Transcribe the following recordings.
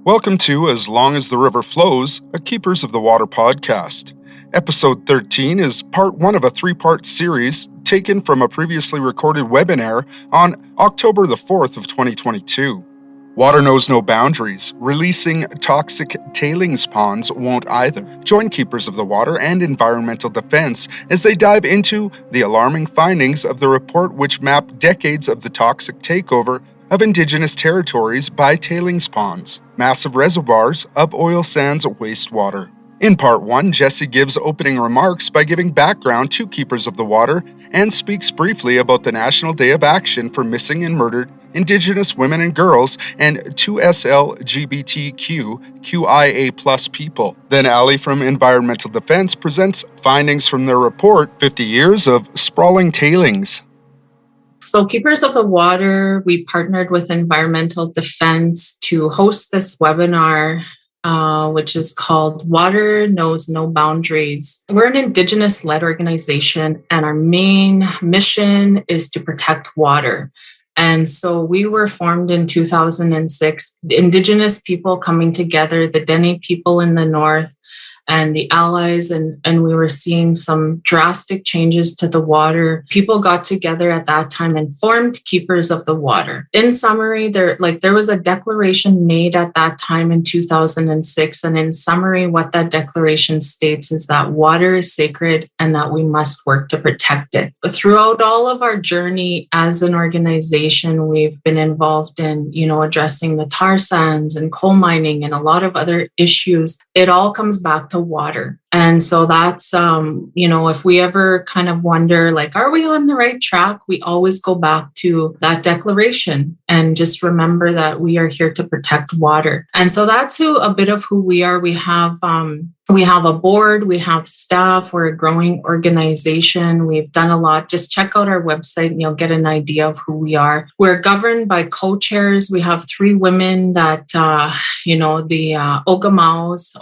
Welcome to As Long as the River Flows, a Keepers of the Water podcast. Episode 13 is part one of a three-part series taken from a previously recorded webinar on October the 4th of 2022. Water knows no boundaries. Releasing toxic tailings ponds won't either. Join Keepers of the Water and Environmental Defense as they dive into the alarming findings of the report which mapped decades of the toxic takeover of Indigenous territories by tailings ponds, massive reservoirs of oil sands wastewater. In part one, Jesse gives opening remarks by giving background to Keepers of the Water and speaks briefly about the National Day of Action for Missing and Murdered Indigenous Women and Girls and 2SLGBTQIA+ people. Then Ali from Environmental Defense presents findings from their report, 50 Years of Sprawling Tailings. So Keepers of the Water, we partnered with Environmental Defense to host this webinar, which is called Water Knows No Boundaries. We're an Indigenous-led organization, and our main mission is to protect water. And so we were formed in 2006, Indigenous people coming together, the Dene people in the north, and the allies, and we were seeing some drastic changes to the water. People got together at that time and formed Keepers of the Water. In summary, there was a declaration made at that time in 2006, and in summary, what that declaration states is that water is sacred and that we must work to protect it. Throughout all of our journey as an organization, we've been involved in, addressing the tar sands and coal mining and a lot of other issues. It all comes back to water. And so that's, if we ever kind of wonder, are we on the right track? We always go back to that declaration and just remember that we are here to protect water. And so that's a bit of who we are. We have a board, we have staff, we're a growing organization. We've done a lot. Just check out our website and you'll get an idea of who we are. We're governed by co-chairs. We have three women that, the Ogamawas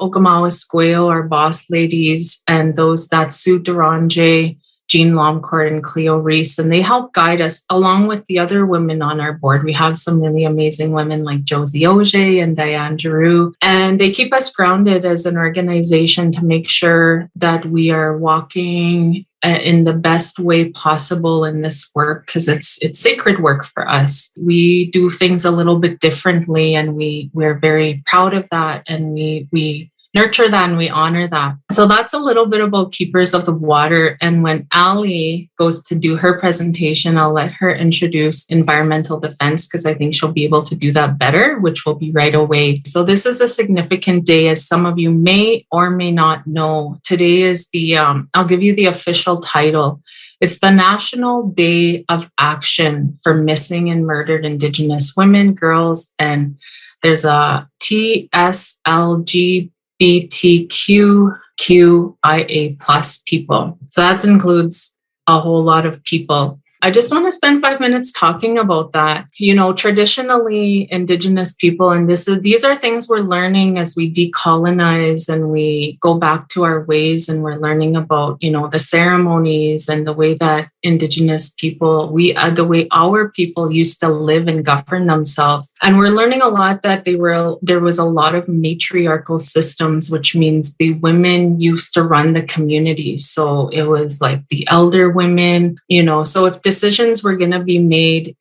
Squeo, our boss ladies, and those that Sue Duranje, Jean Lomcourt, and Cleo Reese, and they help guide us along with the other women on our board. We have some really amazing women like Josie Auger and Diane Giroux, and they keep us grounded as an organization to make sure that we are walking in the best way possible in this work, because it's sacred work for us. We do things a little bit differently, and we're very proud of that, and we nurture that and we honor that. So that's a little bit about Keepers of the Water. And when Ali goes to do her presentation, I'll let her introduce Environmental Defense, because I think she'll be able to do that better, which will be right away. So this is a significant day, as some of you may or may not know. Today is I'll give you the official title. It's the National Day of Action for Missing and Murdered Indigenous Women, Girls, and there's a TSLGBTQIA+ people. So that includes a whole lot of people. I just want to spend 5 minutes talking about that. Traditionally, Indigenous people, and these are things we're learning as we decolonize and we go back to our ways, and we're learning about, the ceremonies and the way that Indigenous people, the way our people used to live and govern themselves. And we're learning a lot that there was a lot of matriarchal systems, which means the women used to run the community. So it was like the elder women, so if decisions were going to be made,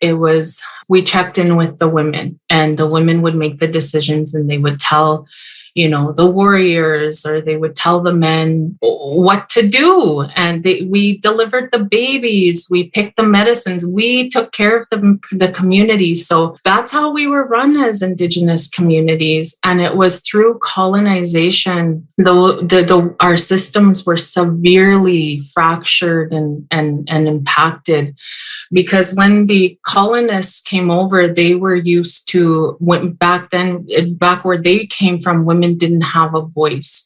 we checked in with the women, and the women would make the decisions, and they would tell, the warriors, or they would tell the men what to do. And we delivered the babies, we picked the medicines, we took care of the community. So that's how we were run as Indigenous communities. And it was through colonization, our systems were severely fractured and impacted, because when the colonists came over, they were used to, back where they came from, women didn't have a voice.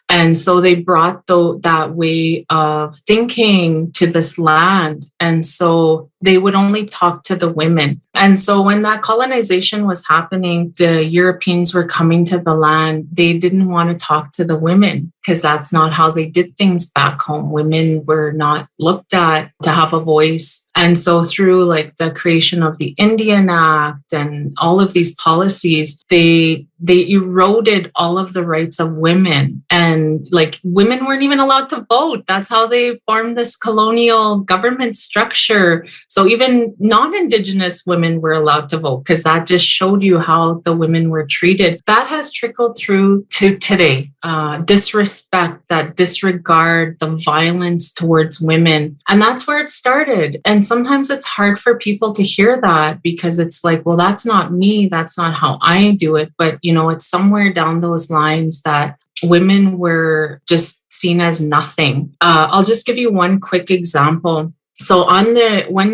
And so they brought that way of thinking to this land. And so they would only talk to the women. And so when that colonization was happening, the Europeans were coming to the land. They didn't want to talk to the women, because that's not how they did things back home. Women were not looked at to have a voice. And so through the creation of the Indian Act and all of these policies, they they eroded all of the rights of women. And like women weren't even allowed to vote. That's how they formed this colonial government structure. So even non-Indigenous women were allowed to vote, because that just showed you how the women were treated. That has trickled through to today. Disrespect, that disregard, the violence towards women. And that's where it started. And sometimes it's hard for people to hear that, because it's like, well, that's not me. That's not how I do it. But, it's somewhere down those lines that women were just seen as nothing. I'll just give you one quick example. So when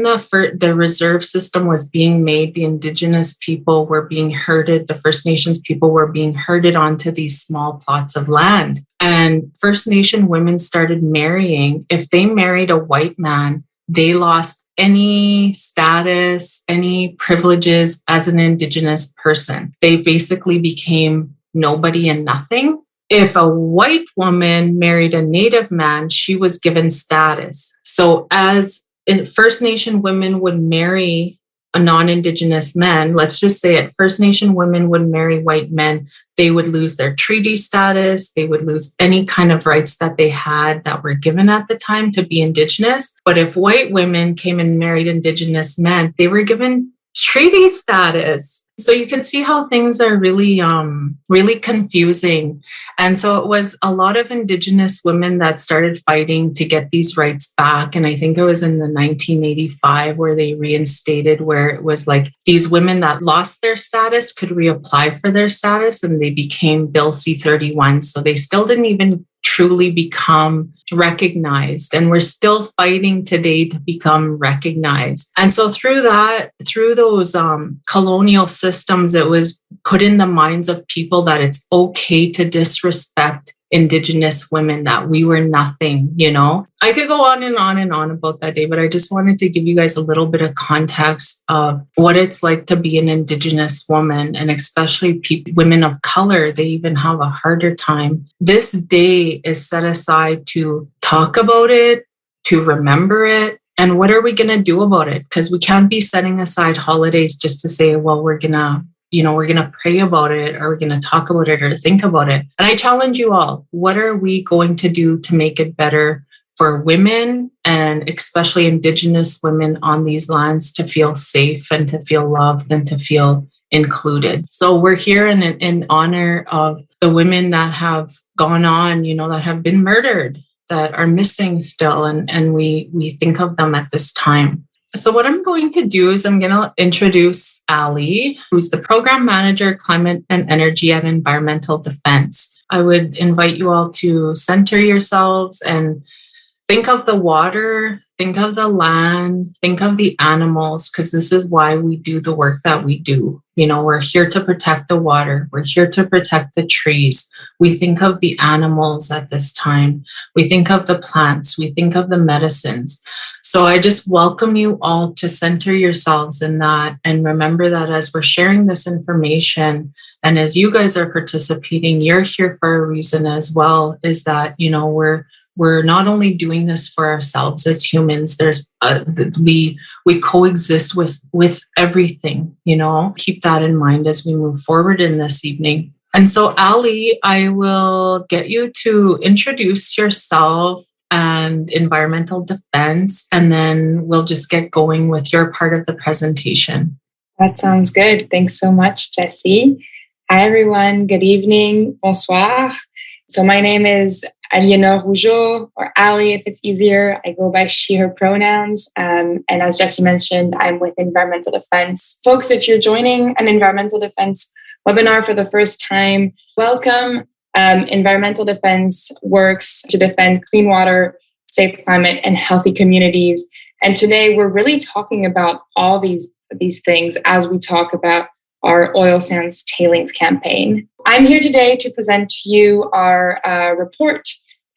the reserve system was being made, the Indigenous people were being herded, the First Nations people were being herded onto these small plots of land. And First Nation women started marrying. If they married a white man, they lost any status, any privileges as an Indigenous person. They basically became nobody and nothing. If a white woman married a Native man, she was given status. So as First Nation women would marry a non-Indigenous man, let's just say it, First Nation women would marry white men, they would lose their treaty status, they would lose any kind of rights that they had that were given at the time to be Indigenous. But if white women came and married Indigenous men, they were given treaty status. So you can see how things are really, really confusing. And so it was a lot of Indigenous women that started fighting to get these rights back. And I think it was in the 1985 where they reinstated, where it was like these women that lost their status could reapply for their status, and they became Bill C-31. So they still didn't even truly become recognized, and we're still fighting today to become recognized. And so through those colonial systems, it was put in the minds of people that it's okay to disrespect Indigenous women, that we were nothing. I could go on and on and on about that day, but I just wanted to give you guys a little bit of context of what it's like to be an Indigenous woman, and especially women of color. They even have a harder time. This day is set aside to talk about it, to remember it, and what are we going to do about it? Because we can't be setting aside holidays just to say, well, we're going to pray about it, or we're going to talk about it, or think about it. And I challenge you all, what are we going to do to make it better for women, and especially Indigenous women on these lands, to feel safe and to feel loved and to feel included? So we're here in honor of the women that have gone on, that have been murdered, that are missing still, and we think of them at this time. So what I'm going to do is I'm going to introduce Ali, who's the Program Manager, Climate and Energy at Environmental Defense. I would invite you all to center yourselves and think of the water, think of the land, think of the animals, because this is why we do the work that we do. We're here to protect the water. We're here to protect the trees. We think of the animals at this time. We think of the plants. We think of the medicines. So I just welcome you all to center yourselves in that, and remember that as we're sharing this information, and as you guys are participating, you're here for a reason as well, is that, we're not only doing this for ourselves as humans. There's we coexist with everything. Keep that in mind as we move forward in this evening. And so, Ali, I will get you to introduce yourself and environmental defense, and then we'll just get going with your part of the presentation. That sounds good. Thanks so much, Jesse. Hi, everyone. Good evening. Bonsoir. So my name is Aliénor Rougeot, or Ali if it's easier. I go by she, her pronouns. And as Jesse mentioned, I'm with Environmental Defense. Folks, if you're joining an Environmental Defense webinar for the first time, welcome. Environmental Defense works to defend clean water, safe climate, and healthy communities. And today we're really talking about all these things as we talk about our oil sands tailings campaign. I'm here today to present to you our report,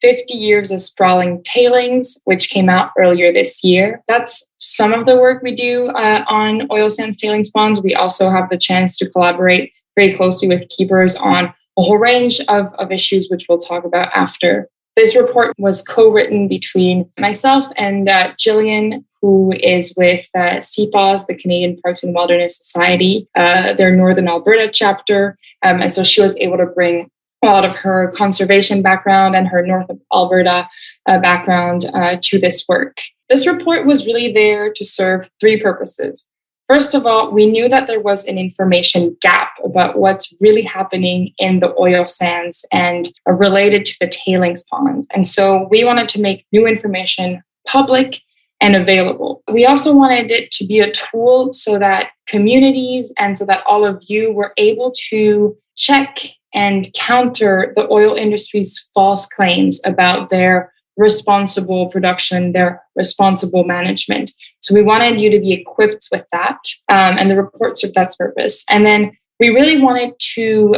50 Years of Sprawling Tailings, which came out earlier this year. That's some of the work we do on oil sands tailings ponds. We also have the chance to collaborate very closely with keepers on a whole range of issues, which we'll talk about after. This report was co-written between myself and Jillian, who is with CPAWS, the Canadian Parks and Wilderness Society, their Northern Alberta chapter. And so she was able to bring a lot of her conservation background and her North Alberta background to this work. This report was really there to serve three purposes. First of all, we knew that there was an information gap about what's really happening in the oil sands and related to the tailings ponds. And so we wanted to make new information public and available. We also wanted it to be a tool so that communities and so that all of you were able to check and counter the oil industry's false claims about their responsible production, their responsible management. So we wanted you to be equipped with that, and the report served that purpose. And then we really wanted to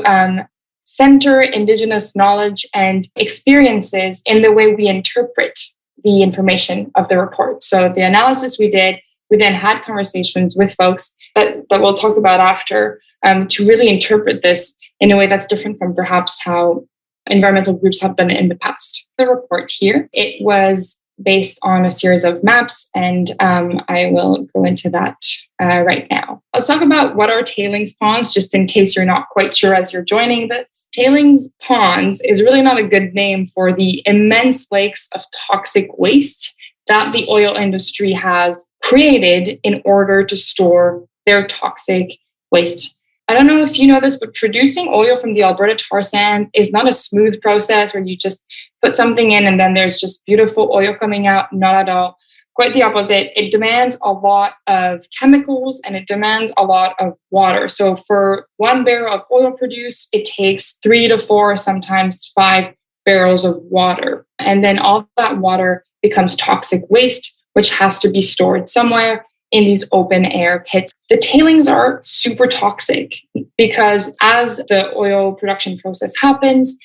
center Indigenous knowledge and experiences in the way we interpret the information of the report. So the analysis we did, we then had conversations with folks that we'll talk about after to really interpret this in a way that's different from perhaps how environmental groups have done it in the past. The report here, it was based on a series of maps, and I will go into that right now. Let's talk about what are tailings ponds, just in case you're not quite sure as you're joining this. Tailings ponds is really not a good name for the immense lakes of toxic waste that the oil industry has created in order to store their toxic waste. I don't know if you know this, but producing oil from the Alberta tar sands is not a smooth process where you just put something in and then there's just beautiful oil coming out. Not at all. Quite the opposite. It demands a lot of chemicals and it demands a lot of water. So for 1 barrel of oil produced, it takes 3 to 4, sometimes 5 barrels of water. And then all that water becomes toxic waste, which has to be stored somewhere in these open air pits. The tailings are super toxic because as the oil production process happens,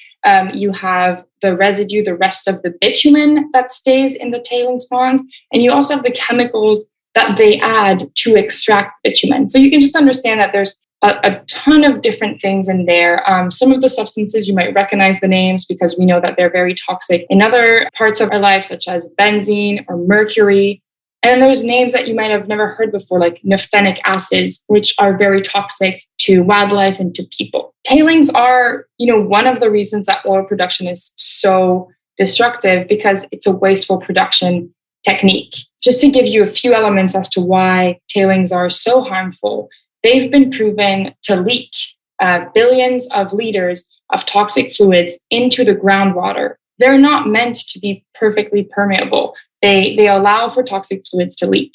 you have the residue, the rest of the bitumen that stays in the tailings ponds, and you also have the chemicals that they add to extract bitumen. So you can just understand that there's a ton of different things in there. Some of the substances you might recognize the names because we know that they're very toxic in other parts of our life, such as benzene or mercury. And then there's names that you might have never heard before, like naphthenic acids, which are very toxic to wildlife and to people. Tailings are, one of the reasons that oil production is so destructive because it's a wasteful production technique. Just to give you a few elements as to why tailings are so harmful, they've been proven to leak billions of liters of toxic fluids into the groundwater. They're not meant to be perfectly permeable. They allow for toxic fluids to leak.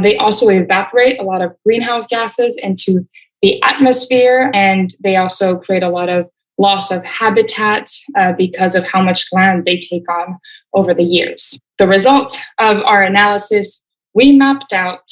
They also evaporate a lot of greenhouse gases into the atmosphere, and they also create a lot of loss of habitat because of how much land they take on over the years. The result of our analysis, we mapped out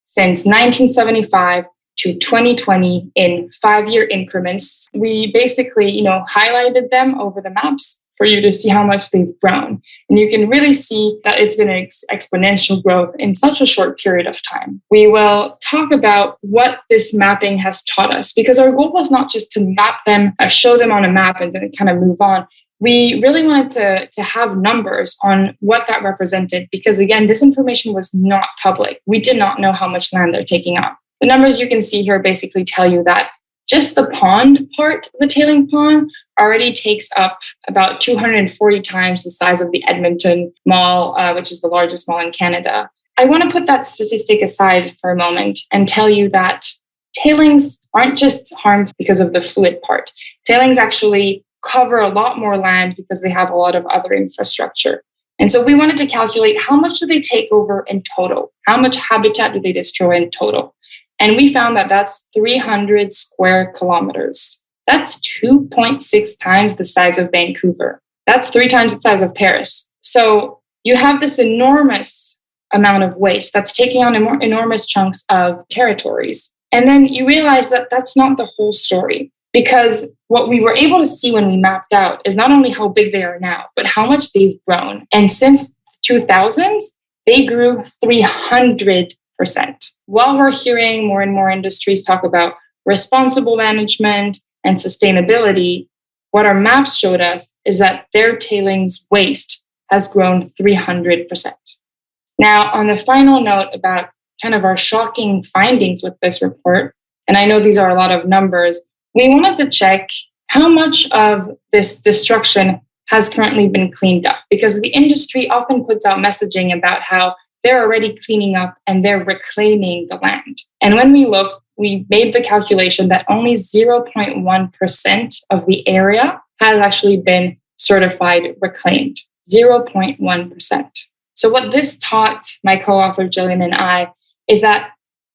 since 1975 to 2020 in 5-year increments. We basically, highlighted them over the maps for you to see how much they've grown. And you can really see that it's been an exponential growth in such a short period of time. We will talk about what this mapping has taught us, because our goal was not just to map them, show them on a map and then kind of move on. We really wanted to have numbers on what that represented, because again, this information was not public. We did not know how much land they're taking up. The numbers you can see here basically tell you that just the pond part of the tailing pond already takes up about 240 times the size of the Edmonton Mall, which is the largest mall in Canada. I want to put that statistic aside for a moment and tell you that tailings aren't just harmful because of the fluid part. Tailings actually cover a lot more land because they have a lot of other infrastructure. And so we wanted to calculate how much do they take over in total? How much habitat do they destroy in total? And we found that that's 300 square kilometers. That's 2.6 times the size of Vancouver. That's 3 times the size of Paris. So you have this enormous amount of waste that's taking on enormous chunks of territories. And then you realize that that's not the whole story, because what we were able to see when we mapped out is not only how big they are now, but how much they've grown. And since 2000s, they grew 300%. While we're hearing more and more industries talk about responsible management and sustainability, what our maps showed us is that their tailings waste has grown 300%. Now, on the final note about kind of our shocking findings with this report, and I know these are a lot of numbers, we wanted to check how much of this destruction has currently been cleaned up, because the industry often puts out messaging about how they're already cleaning up and they're reclaiming the land. And when we looked, we made the calculation that only 0.1% of the area has actually been certified reclaimed. 0.1%. So what this taught my co-author Jillian and I is that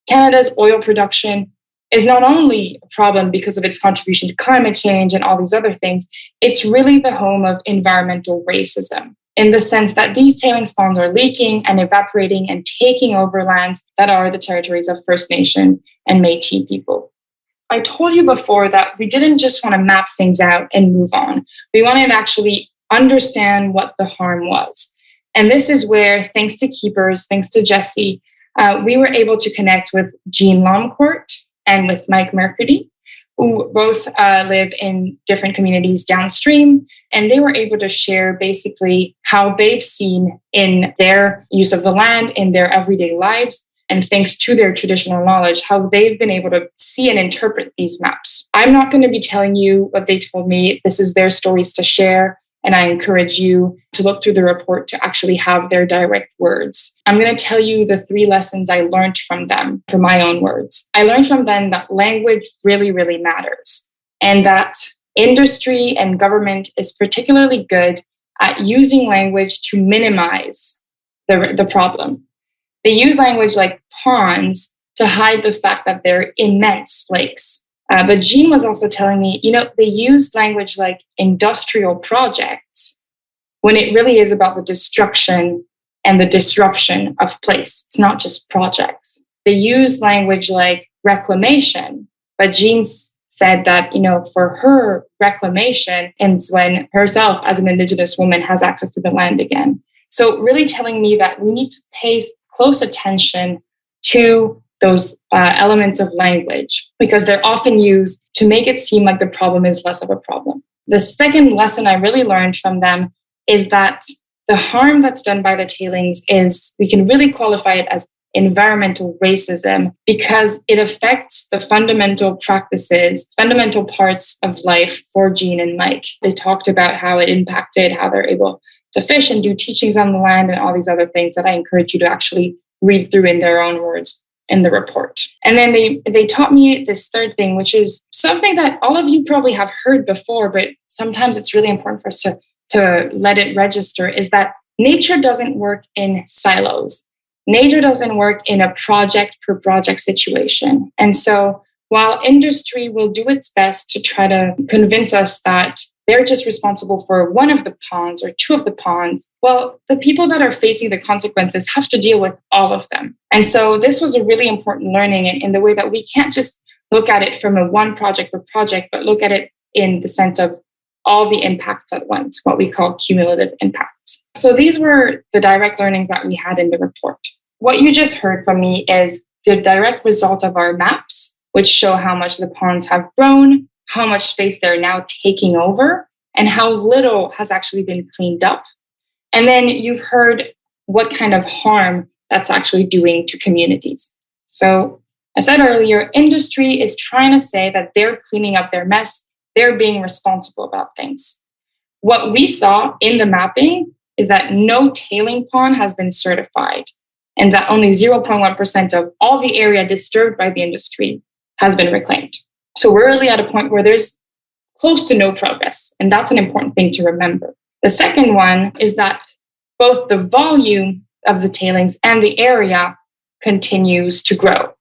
Canada's oil production is not only a problem because of its contribution to climate change and all these other things, it's really the home of environmental racism, in the sense that these tailings ponds are leaking and evaporating and taking over lands that are the territories of First Nation and Métis people. I told you before that we didn't just want to map things out and move on. We wanted to actually understand what the harm was. And this is where, thanks to Keepers, thanks to Jesse, we were able to connect with Jean Lomcourt and with Mike Mercredi, who both live in different communities downstream. And they were able to share basically how they've seen in their use of the land, in their everyday lives, and thanks to their traditional knowledge, how they've been able to see and interpret these maps. I'm not going to be telling you what they told me. This is their stories to share. And I encourage you to look through the report to actually have their direct words. I'm going to tell you the 3 lessons I learned from them, from my own words. I learned from them that language really, really matters, and that industry and government is particularly good at using language to minimize the problem. They use language like ponds to hide the fact that they're immense lakes. But Jean was also telling me, they use language like industrial projects when it really is about the destruction and the disruption of place. It's not just projects. They use language like reclamation, but Jean said that, for her, reclamation ends when herself as an Indigenous woman has access to the land again. So really telling me that we need to pay close attention to those elements of language, because they're often used to make it seem like the problem is less of a problem. The second lesson I really learned from them is that the harm that's done by the tailings is, we can really qualify it as environmental racism, because it affects the fundamental practices, fundamental parts of life for Jean and Mike. They talked about how it impacted how they're able to fish and do teachings on the land and all these other things that I encourage you to actually read through in their own words in the report. And then they taught me this third thing, which is something that all of you probably have heard before, but sometimes it's really important for us to let it register, is that nature doesn't work in silos. Nature doesn't work in a project per project situation. And so while industry will do its best to try to convince us that they're just responsible for one of the ponds or 2 of the ponds, well, the people that are facing the consequences have to deal with all of them. And so this was a really important learning in the way that we can't just look at it from a one project per project, but look at it in the sense of all the impacts at once, what we call cumulative impacts. So these were the direct learnings that we had in the report. What you just heard from me is the direct result of our maps, which show how much the ponds have grown, how much space they're now taking over, and how little has actually been cleaned up. And then you've heard what kind of harm that's actually doing to communities. So I said earlier, industry is trying to say that they're cleaning up their mess, they're being responsible about things. What we saw in the mapping is that no tailing pond has been certified, and that only 0.1% of all the area disturbed by the industry has been reclaimed. So we're really at a point where there's close to no progress, and that's an important thing to remember. The second one is that both the volume of the tailings and the area continues to grow.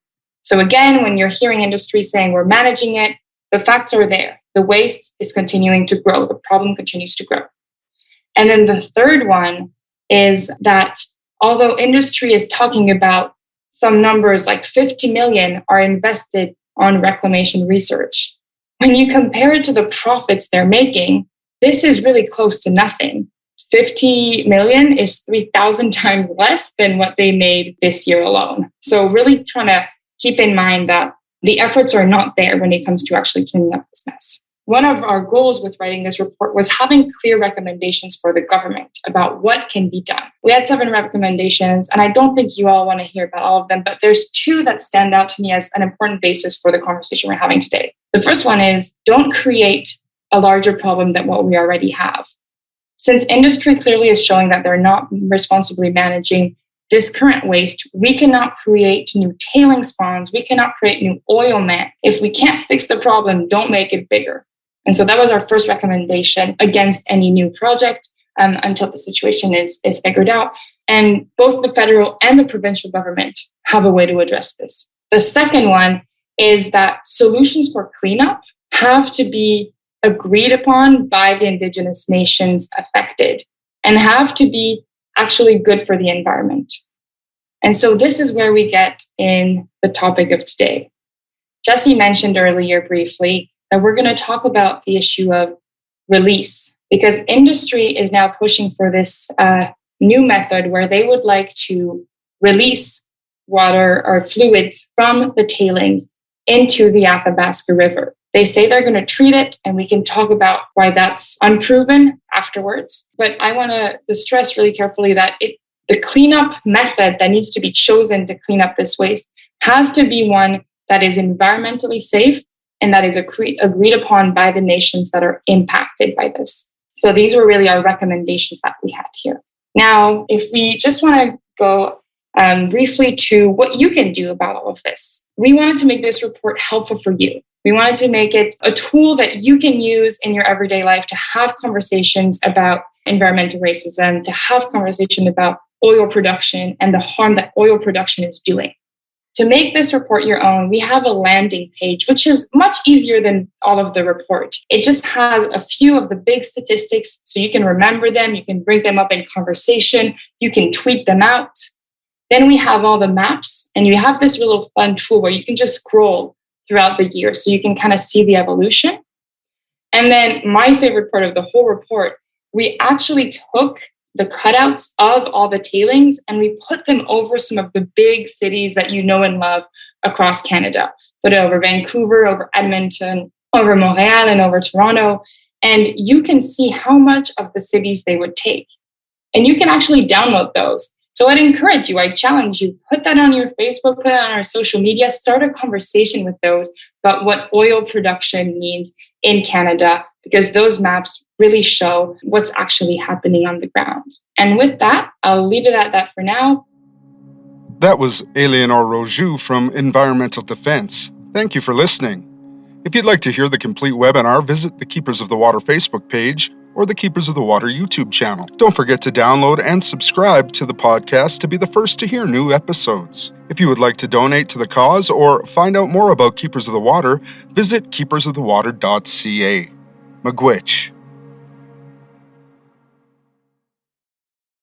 So again, when you're hearing industry saying we're managing it, the facts are there. The waste is continuing to grow. The problem continues to grow. And then the third one is that although industry is talking about some numbers like 50 million are invested on reclamation research, when you compare it to the profits they're making, this is really close to nothing. 50 million is 3,000 times less than what they made this year alone. So really trying to keep in mind that the efforts are not there when it comes to actually cleaning up this mess. one of our goals with writing this report was having clear recommendations for the government about what can be done. We had 7 recommendations, and I don't think you all want to hear about all of them, but there's 2 that stand out to me as an important basis for the conversation we're having today. The first one is, don't create a larger problem than what we already have. Since industry clearly is showing that they're not responsibly managing this current waste, we cannot create new tailings ponds, we cannot create new oil man. If we can't fix the problem, don't make it bigger. And so that was our first recommendation against any new project until the situation is figured out. And both the federal and the provincial government have a way to address this. The second one is that solutions for cleanup have to be agreed upon by the Indigenous nations affected and have to be actually good for the environment. And so this is where we get in the topic of today. Jesse mentioned earlier briefly that we're going to talk about the issue of release, because industry is now pushing for this new method where they would like to release water or fluids from the tailings into the Athabasca River. They say they're going to treat it, and we can talk about why that's unproven afterwards. But I want to stress really carefully that the cleanup method that needs to be chosen to clean up this waste has to be one that is environmentally safe and that is agreed upon by the nations that are impacted by this. So these were really our recommendations that we had here. Now, if we just want to go briefly to what you can do about all of this, we wanted to make this report helpful for you. We wanted to make it a tool that you can use in your everyday life to have conversations about environmental racism, to have conversation about oil production and the harm that oil production is doing. To make this report your own, we have a landing page, which is much easier than all of the report. It just has a few of the big statistics, so you can remember them, you can bring them up in conversation, you can tweet them out. Then we have all the maps, and you have this little fun tool where you can just scroll throughout the year so you can kind of see the evolution. And then my favorite part of the whole report, we actually took the cutouts of all the tailings and we put them over some of the big cities that you know and love across Canada. Put it over Vancouver, over Edmonton, over Montreal, and over Toronto. And you can see how much of the cities they would take. And you can actually download those. So I'd encourage you, I challenge you, put that on your Facebook, put it on our social media, start a conversation with those about what oil production means in Canada, because those maps really show what's actually happening on the ground. And with that, I'll leave it at that for now. That was Aliénor Rougeot from Environmental Defense. Thank you for listening. If you'd like to hear the complete webinar, visit the Keepers of the Water Facebook page or the Keepers of the Water YouTube channel. Don't forget to download and subscribe to the podcast to be the first to hear new episodes. If you would like to donate to the cause or find out more about Keepers of the Water, visit keepersofthewater.ca. Miigwech.